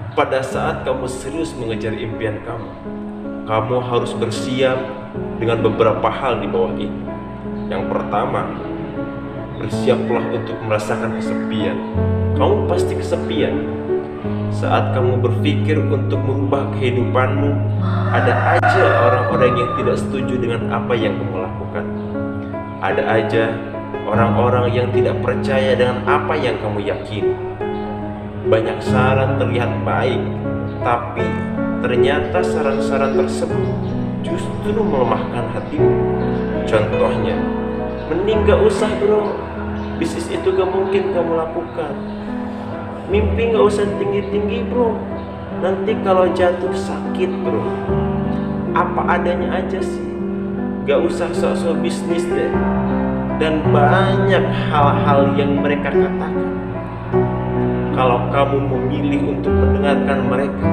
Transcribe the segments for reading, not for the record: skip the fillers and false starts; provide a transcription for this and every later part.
Pada saat kamu serius mengejar impian kamu, kamu harus bersiap dengan beberapa hal di bawah ini. Yang pertama, bersiaplah untuk merasakan kesepian. Kamu pasti kesepian. Saat kamu berpikir untuk merubah kehidupanmu, ada aja orang-orang yang tidak setuju dengan apa yang kamu lakukan. Ada aja orang-orang yang tidak percaya dengan apa yang kamu yakini. Banyak saran terlihat baik, tapi ternyata saran-saran tersebut justru melemahkan hatimu. Contohnya, mending gak usah bro, bisnis itu gak mungkin kamu lakukan. Mimpi gak usah tinggi-tinggi bro, nanti kalau jatuh sakit bro. Apa adanya aja sih, gak usah sok-sok bisnis deh. Dan banyak hal-hal yang mereka katakan. Kalau kamu memilih untuk mendengarkan mereka,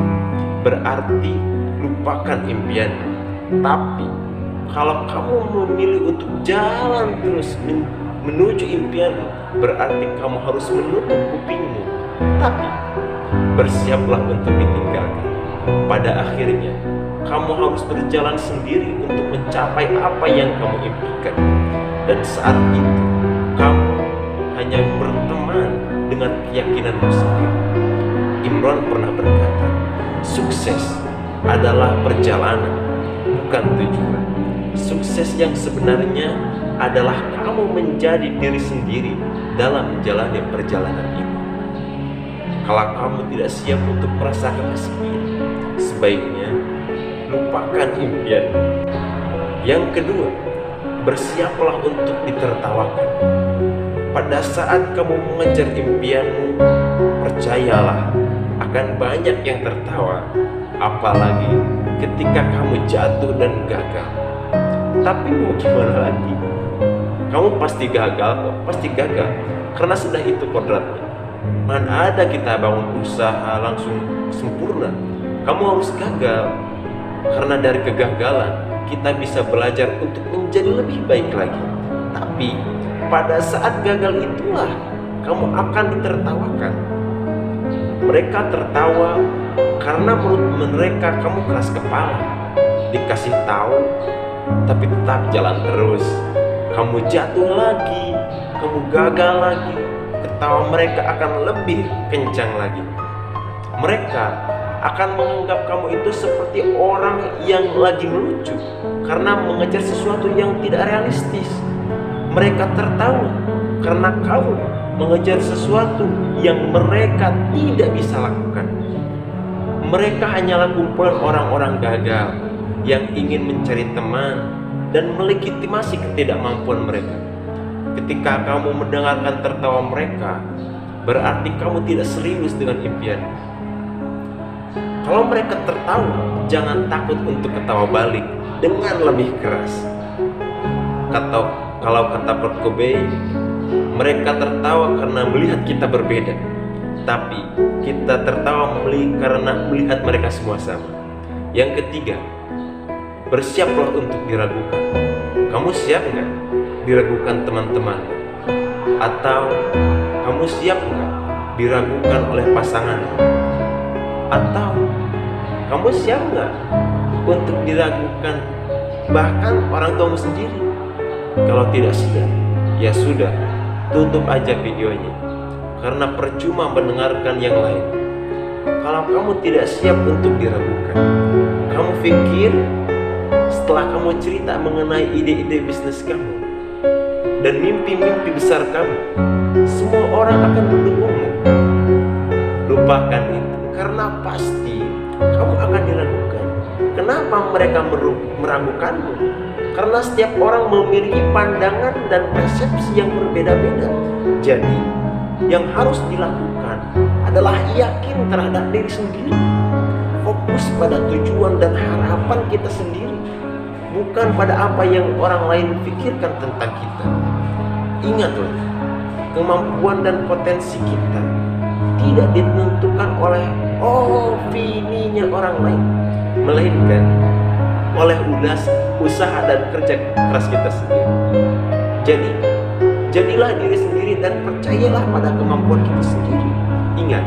berarti lupakan impianmu. Tapi kalau kamu memilih untuk jalan terus menuju impianmu, berarti kamu harus menutup kupingmu. Tapi bersiaplah untuk ditinggalkan. Pada akhirnya kamu harus berjalan sendiri untuk mencapai apa yang kamu impikan. Dan saat itu kamu hanya berteman dengan keyakinanmu sendiri. Imran pernah berkata, sukses adalah perjalanan, bukan tujuan. Sukses yang sebenarnya adalah kamu menjadi diri sendiri dalam menjalani perjalanan ini. Kalau kamu tidak siap untuk merasakan kesepian, sebaiknya lupakan impian. Yang kedua, bersiaplah untuk ditertawakan. Pada saat kamu mengejar impianmu, percayalah akan banyak yang tertawa, apalagi ketika kamu jatuh dan gagal. Tapi mau gimana lagi? Kamu pasti gagal kok, pasti gagal, karena sudah itu kodratnya. Mana ada kita bangun usaha langsung sempurna. Kamu harus gagal, karena dari kegagalan kita bisa belajar untuk menjadi lebih baik lagi. Tapi pada saat gagal itulah kamu akan ditertawakan. Mereka tertawa karena menurut mereka kamu keras kepala. Dikasih tahu tapi tetap jalan terus. Kamu jatuh lagi, kamu gagal lagi, ketawa mereka akan lebih kencang lagi. Mereka akan menganggap kamu itu seperti orang yang lagi melucu karena mengejar sesuatu yang tidak realistis. Mereka tertawa karena kamu mengejar sesuatu yang mereka tidak bisa lakukan. Mereka hanyalah kumpulan orang-orang gagal yang ingin mencari teman dan melegitimasi ketidakmampuan mereka. Ketika kamu mendengarkan tertawa mereka, berarti kamu tidak serius dengan impian. Kalau mereka tertawa, jangan takut untuk ketawa balik dengan lebih keras. Kalau kata Kurt Cobain, mereka tertawa karena melihat kita berbeda, tapi kita tertawa karena melihat mereka semua sama. Yang ketiga, bersiaplah untuk diragukan. Kamu siap nggak diragukan teman-teman? Atau kamu siap nggak diragukan oleh pasangan? Atau kamu siap nggak untuk diragukan bahkan orang tuamu sendiri? Kalau tidak siap, ya sudah, tutup aja videonya, karena percuma mendengarkan yang lain. Kalau kamu tidak siap untuk diragukan, kamu pikir setelah kamu cerita mengenai ide-ide bisnis kamu dan mimpi-mimpi besar kamu, semua orang akan mendukungmu? Lupakan itu, karena pasti kamu akan diragukan. Kenapa mereka meragukanmu? Karena setiap orang memiliki pandangan dan persepsi yang berbeda-beda. Jadi, yang harus dilakukan adalah yakin terhadap diri sendiri. Fokus pada tujuan dan harapan kita sendiri, bukan pada apa yang orang lain pikirkan tentang kita. Ingatlah, kemampuan dan potensi kita tidak ditentukan oleh opininya orang lain, melainkan oleh usaha dan kerja keras kita sendiri. Jadi, jadilah diri sendiri dan percayalah pada kemampuan kita sendiri. Ingat,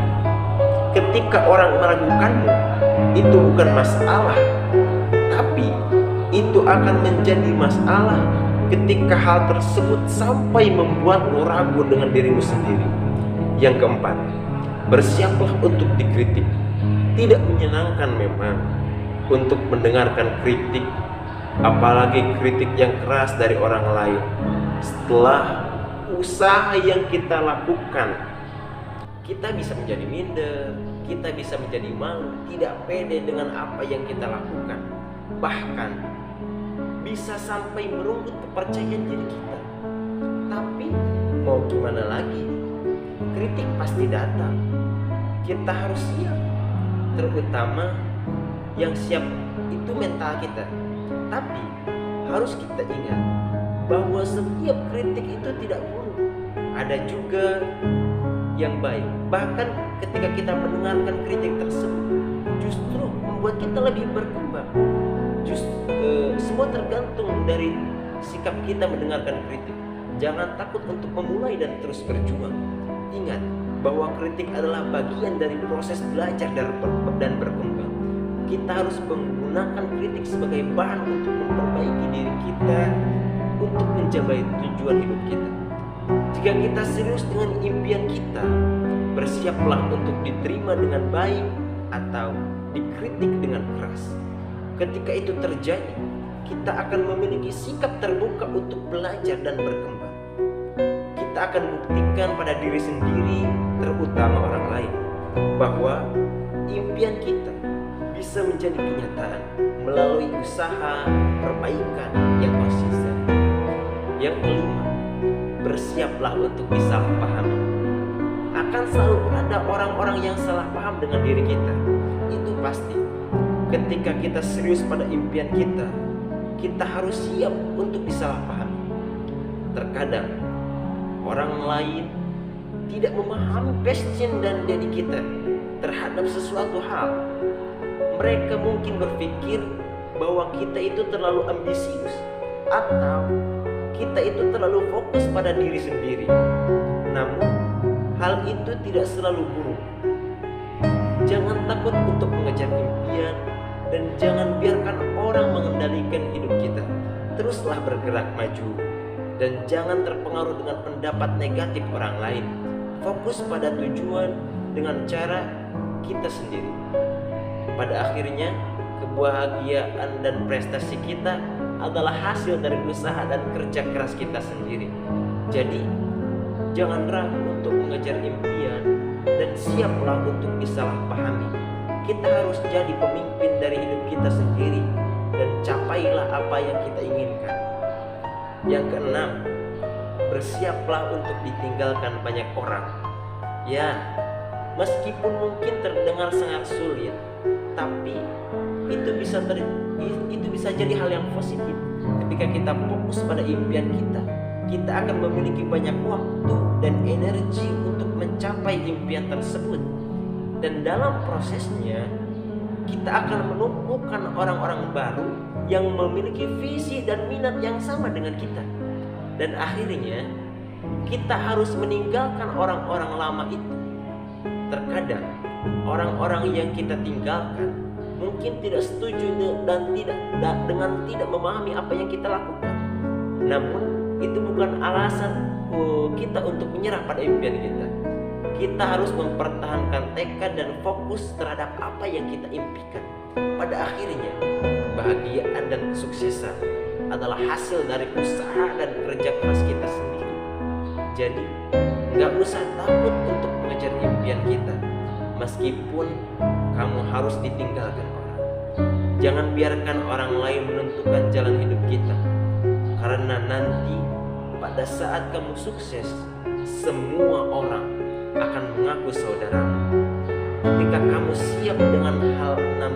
ketika orang meragukanmu, itu bukan masalah, tapi itu akan menjadi masalah ketika hal tersebut sampai membuatmu ragu dengan dirimu sendiri. Yang keempat, bersiaplah untuk dikritik. Tidak menyenangkan memang untuk mendengarkan kritik, apalagi kritik yang keras dari orang lain. Setelah usaha yang kita lakukan, kita bisa menjadi minder, kita bisa menjadi malu, tidak pede dengan apa yang kita lakukan. Bahkan bisa sampai merenggut kepercayaan diri kita. Tapi mau gimana lagi? Kritik pasti datang. Kita harus siap. Terutama yang siap itu mental kita. Tapi harus kita ingat bahwa setiap kritik itu tidak buruk. Ada juga yang baik. Bahkan ketika kita mendengarkan kritik tersebut, justru membuat kita lebih berkembang. Semua tergantung dari sikap kita mendengarkan kritik. Jangan takut untuk memulai dan terus berjuang. Ingat bahwa kritik adalah bagian dari proses belajar dan berkembang. Kita harus menggunakan kritik sebagai bahan untuk memperbaiki diri kita, untuk mencapai tujuan hidup kita. Jika kita serius dengan impian kita, bersiaplah untuk diterima dengan baik atau dikritik dengan keras. Ketika itu terjadi, kita akan memiliki sikap terbuka untuk belajar dan berkembang. Kita akan buktikan pada diri sendiri, terutama orang lain, bahwa impian kita bisa menjadi kenyataan melalui usaha perbaikan yang konsisten. Yang kelima, bersiaplah untuk disalahpahami. Akan selalu ada orang-orang yang salah paham dengan diri kita. Itu pasti. Ketika kita serius pada impian kita, kita harus siap untuk disalahpahami. Terkadang orang lain tidak memahami passion dan dedi kita terhadap sesuatu hal. Mereka mungkin berpikir bahwa kita itu terlalu ambisius atau kita itu terlalu fokus pada diri sendiri. Namun hal itu tidak selalu buruk. Jangan takut untuk mengejar impian dan jangan biarkan orang mengendalikan hidup kita. Teruslah bergerak maju dan jangan terpengaruh dengan pendapat negatif orang lain. Fokus pada tujuan dengan cara kita sendiri. Pada akhirnya, kebahagiaan dan prestasi kita adalah hasil dari usaha dan kerja keras kita sendiri. Jadi, jangan ragu untuk mengejar impian dan siaplah untuk disalahpahami. Kita harus jadi pemimpin dari hidup kita sendiri dan capailah apa yang kita inginkan. Yang keenam, bersiaplah untuk ditinggalkan banyak orang. Ya, meskipun mungkin terdengar sangat sulit, tapi itu bisa jadi hal yang positif. Ketika kita fokus pada impian kita akan memiliki banyak waktu dan energi untuk mencapai impian tersebut. Dan dalam prosesnya, kita akan menemukan orang-orang baru yang memiliki visi dan minat yang sama dengan kita. Dan akhirnya, kita harus meninggalkan orang-orang lama itu. Terkadang, orang-orang yang kita tinggalkan mungkin tidak setuju dan tidak memahami apa yang kita lakukan. Namun, itu bukan alasan kita untuk menyerah pada impian kita. Kita harus mempertahankan tekad dan fokus terhadap apa yang kita impikan. Pada akhirnya, kebahagiaan dan kesuksesan adalah hasil dari usaha dan kerja keras kita sendiri. Jadi, gak usah takut untuk mengejar impian kita, meskipun kamu harus ditinggalkan orang. Jangan biarkan orang lain menentukan jalan hidup kita, karena nanti pada saat kamu sukses, semua orang akan mengaku saudaramu. Ketika kamu siap dengan hal 6